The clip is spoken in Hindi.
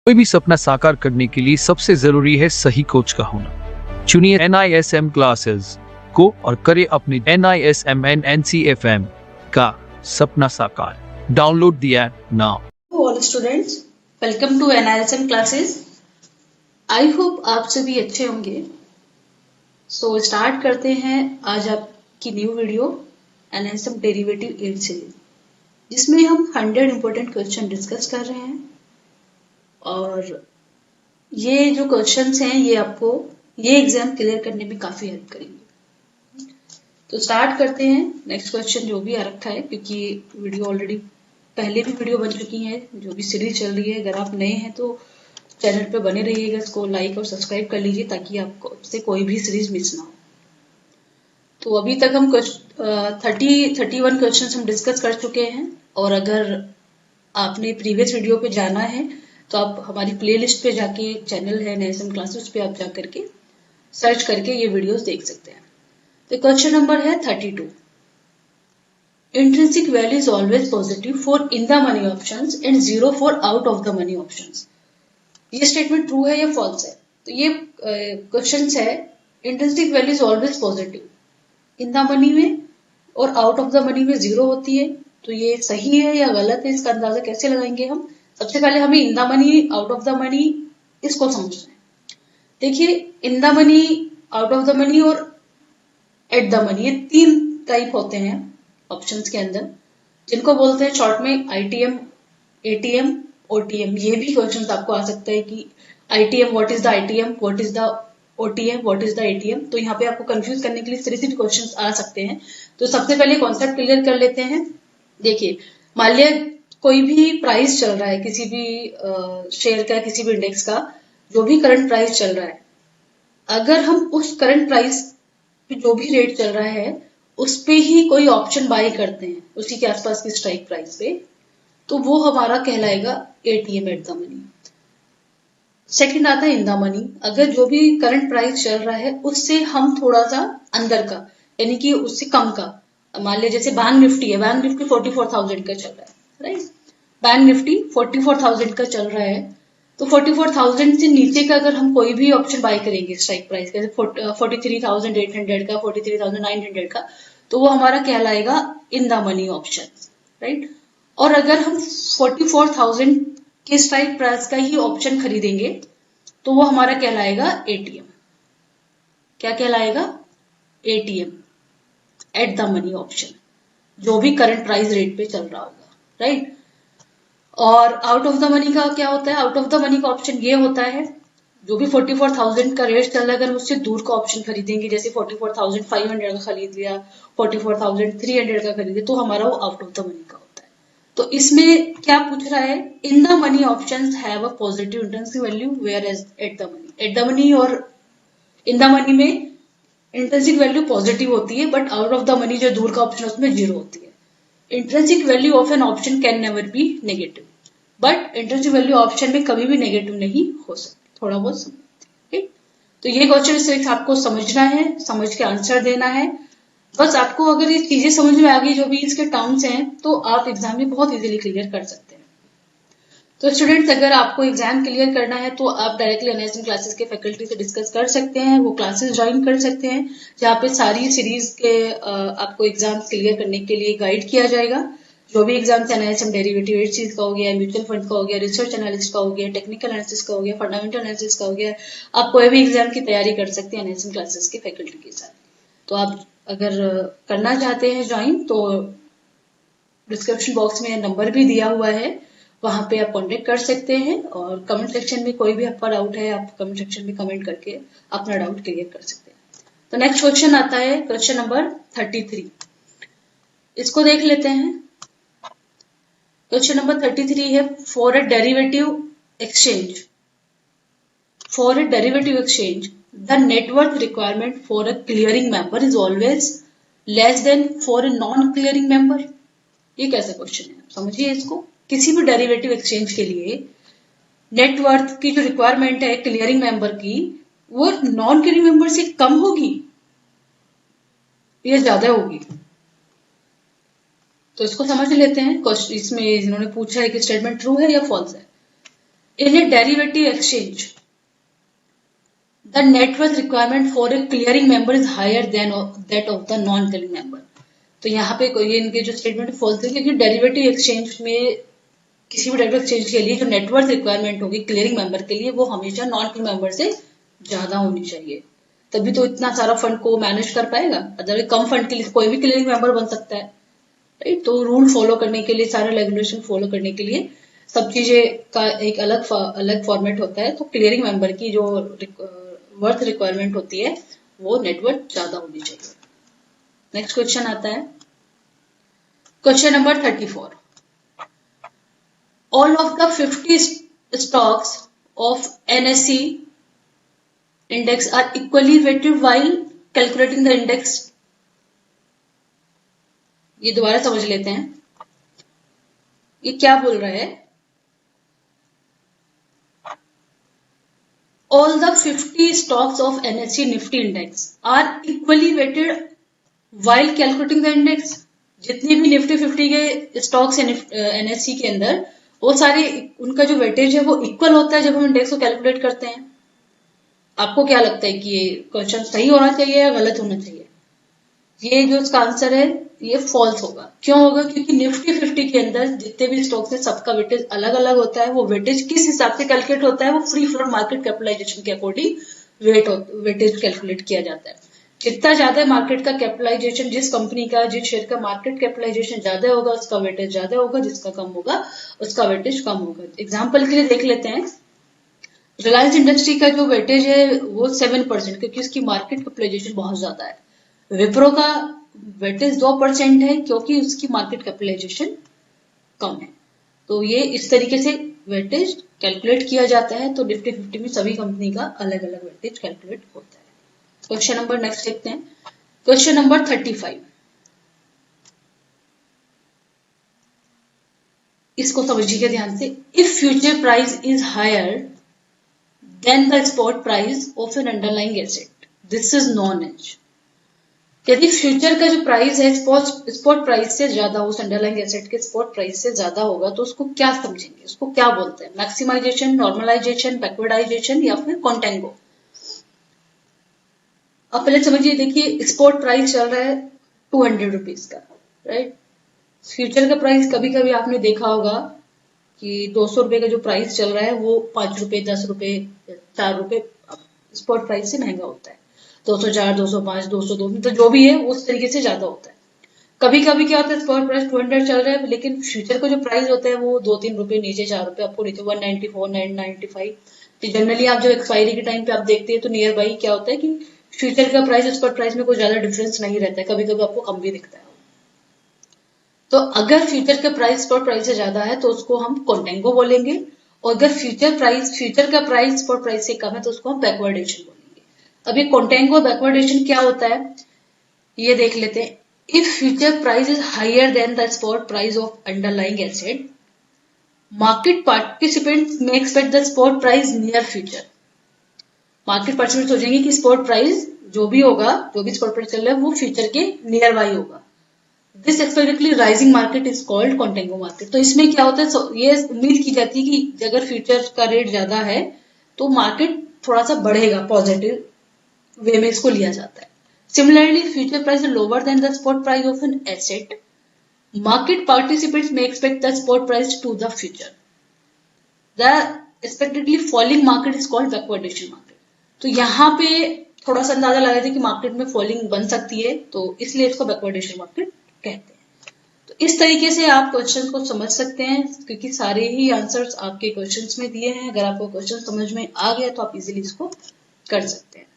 कोई भी सपना साकार करने के लिए सबसे जरूरी है सही कोच का होना। चुनिए NISM क्लासेस को और करें अपने NISM NCFM का सपना साकार। Download the app now. All students, welcome to NISM classes. I hope आप सभी अच्छे होंगे। सो स्टार्ट करते हैं आज आपकी new video NISM derivative 8 series, जिसमें हम 100 इंपॉर्टेंट क्वेश्चन डिस्कस कर रहे हैं। और ये जो क्वेश्चंस हैं ये आपको ये एग्जाम क्लियर करने में काफी हेल्प करेंगे। तो स्टार्ट करते हैं। नेक्स्ट क्वेश्चन जो भी आ रखा है, क्योंकि वीडियो ऑलरेडी पहले भी वीडियो बन चुकी है, जो भी सीरीज चल रही है। अगर आप नए हैं तो चैनल पे बने रहिएगा, इसको लाइक और सब्सक्राइब कर लीजिए ताकि आपको से कोई भी सीरीज मिस ना हो। तो अभी तक हम 31 क्वेश्चन हम डिस्कस कर चुके हैं। और अगर आपने प्रीवियस वीडियो पे जाना है तो आप हमारी प्लेलिस्ट पे जाके, चैनल है NISM क्लासेस पे, आप जा करके सर्च करके ये वीडियोस देख सकते हैं। तो क्वेश्चन नंबर है 32। Intrinsic value is always positive for in the money options and 0 for out of the money options. ये स्टेटमेंट ट्रू है या फॉल्स है? तो ये क्वेश्चन है, intrinsic value is always positive in the money में और आउट ऑफ द मनी में 0 होती है। तो ये सही है या गलत है, इसका अंदाजा कैसे लगाएंगे हम? सबसे पहले हमें इन the money, out of the money, इसको समझना है। देखिए, इन the money, out of the money और एट द मनी, ये 3 टाइप होते हैं ऑप्शंस के अंदर, जिनको बोलते हैं शॉर्ट में ITM, ATM, OTM। ये भी क्वेश्चन आपको आ सकता है कि ITM, what is the ITM, what is the OTM, what is the ATM। तो यहाँ पे आपको कंफ्यूज करने के लिए सिर्फ क्वेश्चन आ सकते हैं। तो सबसे पहले कॉन्सेप्ट क्लियर कर लेते हैं। देखिए, मान लिया कोई भी प्राइस चल रहा है, किसी भी शेयर का, किसी भी इंडेक्स का, जो भी करंट प्राइस चल रहा है, अगर हम उस करंट प्राइस पे जो भी रेट चल रहा है उस पे ही कोई ऑप्शन बाय करते हैं, उसी के आसपास की स्ट्राइक प्राइस पे, तो वो हमारा कहलाएगा ATM, eight the money. Second आता है इन द मनी। अगर जो भी करंट प्राइस चल रहा है उससे हम थोड़ा सा अंदर का, यानी कि उससे कम का, मान लिया जैसे बैंक निफ्टी है, बैंक निफ्टी 44,000 का चल रहा है, राइट। बैंक निफ्टी 44,000 का चल रहा है, तो 44,000 से नीचे का अगर हम कोई भी ऑप्शन बाय करेंगे स्ट्राइक प्राइस का, 43,800 का, 43,900 का, तो वो हमारा कहलाएगा इन द मनी ऑप्शन, राइट। और अगर हम 44,000 के स्ट्राइक प्राइस का ही ऑप्शन खरीदेंगे तो वो हमारा कहलाएगा ATM। क्या कहलाएगा? ATM, eight the money option, जो भी करंट प्राइस रेट पे चल रहा होगा, राइट। और आउट ऑफ द मनी का क्या होता है? आउट ऑफ द मनी का ऑप्शन ये होता है, जो भी 44,000 का रेट चल रहा है, अगर उससे दूर का ऑप्शन खरीदेंगे, जैसे 44,500 का खरीद लिया, 44,300 का खरीदे, तो हमारा वो आउट ऑफ द मनी का होता है। तो इसमें क्या पूछ रहा है? In the money options have a positive intrinsic value whereas at the money. At the money और इन द मनी में इंट्रिंसिक वैल्यू पॉजिटिव होती है, but out of the money जो दूर का ऑप्शन है उसमें 0 होती है। Intrinsic value of an option can never be negative, but intrinsic value option में कभी भी नेगेटिव नहीं हो सकती। थोड़ा बहुत समझ, ठीक। तो ये क्वेश्चन सिर्फ आपको समझना है, समझ के आंसर देना है। बस आपको अगर ये चीजें समझ में आ गई, जो भी इसके टर्म्स हैं, तो आप एग्जाम में बहुत इजीली क्लियर कर सकते हैं। तो स्टूडेंट्स, अगर आपको एग्जाम क्लियर करना है तो आप डायरेक्टली NISM क्लासेस के फैकल्टी से डिस्कस कर सकते हैं, वो क्लासेस ज्वाइन कर सकते हैं, जहाँ पे सारी सीरीज के आपको एग्जाम क्लियर करने के लिए गाइड किया जाएगा। जो भी एग्जाम NISM डेरिवेटिव 8 सीरीज का हो गया, म्यूचुअल फंड का हो गया, रिसर्च एनालिस्ट का हो गया, टेक्निकल एनालिसिस का हो गया, फंडामेंटल एनालिसिस का हो गया, आप कोई भी एग्जाम की तैयारी कर सकते हैं NISM क्लासेस के फैकल्टी के साथ। तो आप अगर करना चाहते हैं ज्वाइन, तो डिस्क्रिप्शन बॉक्स में नंबर भी दिया हुआ है, वहां पे आप कांटेक्ट कर सकते हैं। और कमेंट सेक्शन में कोई भी आपका डाउट है, आप कमेंट सेक्शन में कमेंट करके अपना डाउट क्लियर कर सकते हैं। तो नेक्स्ट क्वेश्चन आता है क्वेश्चन नंबर 33। इसको देख लेते हैं। क्वेश्चन नंबर 33 है, for a derivative exchange, for a derivative exchange the net worth requirement for a clearing member is always less than for a non clearing member. ये कैसा क्वेश्चन है, समझिए इसको। किसी भी डेरिवेटिव एक्सचेंज के लिए नेटवर्थ की जो रिक्वायरमेंट है क्लियरिंग मेंबर की, वो नॉन क्लियरिंग मेंबर से कम होगी या ज्यादा होगी? तो इसको समझ लेते हैं। इसमें इन्होंने पूछा है कि स्टेटमेंट ट्रू है या फॉल्स है। In a derivative exchange, the net worth requirement for a clearing member is higher than that of the non-clearing member. तो यहाँ पे ये इनके जो स्टेटमेंट फॉल्स है, क्योंकि डेरिवेटिव एक्सचेंज में किसी भी डेरिवेटिव एक्सचेंज के लिए जो नेटवर्थ रिक्वायरमेंट होगी क्लियरिंग मेंबर के लिए वो हमेशा नॉन क्लियरिंग मेंबर से ज्यादा होनी चाहिए, तभी तो इतना सारा फंड को मैनेज कर पाएगा। अदरवाइज कम फंड के लिए कोई भी क्लियरिंग मेंबर बन सकता है, राइट। तो रूल फॉलो करने के लिए, सारे रेगुलेशन फॉलो करने के लिए सब चीजें का एक अलग फॉर्मेट होता है। तो क्लियरिंग मेंबर की जो वर्थ रिक्वायरमेंट होती है वो नेटवर्थ ज्यादा होनी चाहिए। नेक्स्ट क्वेश्चन आता है, question number 34। All of the 50 stocks of NSE index are equally weighted while calculating the index. ये दोबारा समझ लेते हैं, ये क्या बोल रहा है। All the 50 stocks of NSE Nifty index are equally weighted while calculating the index. जितने भी निफ्टी 50 के स्टॉक्स है एनएससी के अंदर, वो सारे उनका जो वेटेज है वो इक्वल होता है जब हम इंडेक्स को कैलकुलेट करते हैं। आपको क्या लगता है कि ये क्वेश्चन सही होना चाहिए या गलत होना चाहिए? ये जो इसका आंसर है ये फॉल्स होगा। क्यों होगा? क्योंकि निफ्टी 50 के अंदर जितने भी स्टॉक्स हैं सबका वेटेज अलग अलग होता है। वो वेटेज किस हिसाब से कैलकुलेट होता है? वो फ्री फ्लोट मार्केट कैपिटलाइजेशन के अकॉर्डिंग वेटेज कैलकुलेट किया जाता है। जितना ज्यादा मार्केट का कैपिटलाइजेशन, जिस कंपनी का, जिस शेयर का मार्केट कैपिटलाइजेशन ज्यादा होगा उसका वेटेज ज्यादा होगा, जिसका कम होगा उसका वेटेज कम होगा। एग्जांपल के लिए देख लेते हैं, रिलायंस इंडस्ट्री का जो वेटेज है वो 7%, क्योंकि उसकी मार्केट कैपिटलाइजेशन बहुत ज्यादा है। विप्रो का वेटेज 2% है क्योंकि उसकी मार्केट कैपिटलाइजेशन कम है। तो ये इस तरीके से वेटेज कैलकुलेट किया जाता है। तो निफ्टी 50 में सभी कंपनी का अलग अलग वेटेज कैलकुलेट होता है। क्वेश्चन नंबर नेक्स्ट देखते हैं, क्वेश्चन नंबर 35। इसको समझिए ध्यान से। If future price is higher than the spot price of an underlying asset, this is known as. यदि फ्यूचर का जो प्राइस है स्पॉट प्राइस से ज्यादा, उस अंडरलाइंग एसेट के स्पॉट प्राइस से ज्यादा होगा तो उसको क्या समझेंगे? उसको क्या बोलते हैं? मैक्सिमाइजेशन, नॉर्मलाइजेशन, बैकवर्डाइजेशन या फिर कॉन्टेंगो? अब पहले समझिए, देखिए स्पॉट प्राइस चल रहा है 200 रुपीज का, राइट। फ्यूचर का प्राइस कभी कभी आपने देखा होगा कि 200 रुपए का जो प्राइस चल रहा है वो 5 रुपए, 10 रुपए, 4 रुपए स्पॉट प्राइस से महंगा होता है। 204, 205, 202, तो जो भी है उस तरीके से ज्यादा होता है। कभी कभी क्या होता है, स्पॉट प्राइस 200 चल रहा है लेकिन फ्यूचर का जो प्राइस होता है वो 2-3 रुपए नीचे, 4 रुपए आपको नीचे, 194, 995। तो जनरली आप जब एक्सपायरी के टाइम पे आप देखते हैं तो नियर बाई क्या होता है कि फ्यूचर का प्राइस स्पॉट प्राइस में कोई ज्यादा डिफरेंस नहीं रहता है, कभी कभी आपको कम भी दिखता है। तो अगर फ्यूचर का प्राइस स्पॉट प्राइस से ज्यादा है तो उसको हम कॉन्टेंगो बोलेंगे, और अगर फ्यूचर का प्राइस स्पॉट प्राइस से कम है तो उसको हम बैकवर्डेशन बोलेंगे। अब ये कॉन्टेंगो बैकवर्डेशन क्या होता है ये देख लेते हैं। If future price is higher than the spot price of underlying asset, market participants may expect the spot price near future. Market participant सोचेंगे कि स्पॉट प्राइस जो भी होगा, जो भी स्पॉट प्राइस चल रहा है वो फ्यूचर के नियर बाई होगा। This expectedly rising market is called कॉन्टेंगो market. तो इसमें क्या होता है, ये उम्मीद की जाती है कि अगर फ्यूचर का रेट ज्यादा है तो मार्केट थोड़ा सा बढ़ेगा, पॉजिटिव वे में इसको लिया जाता है। Similarly future price is lower than the spot price of an asset, market participants may expect the spot price to the future. The expectedly falling market is called backwardation market. तो यहाँ पे थोड़ा सा अंदाजा लगा था कि मार्केट में फॉलिंग बन सकती है, तो इसलिए इसको बैकवर्डेशन मार्केट कहते हैं। तो इस तरीके से आप क्वेश्चन को समझ सकते हैं, क्योंकि सारे ही आंसर्स आपके क्वेश्चंस में दिए हैं। अगर आपको क्वेश्चन समझ में आ गया तो आप इजीली इसको कर सकते हैं।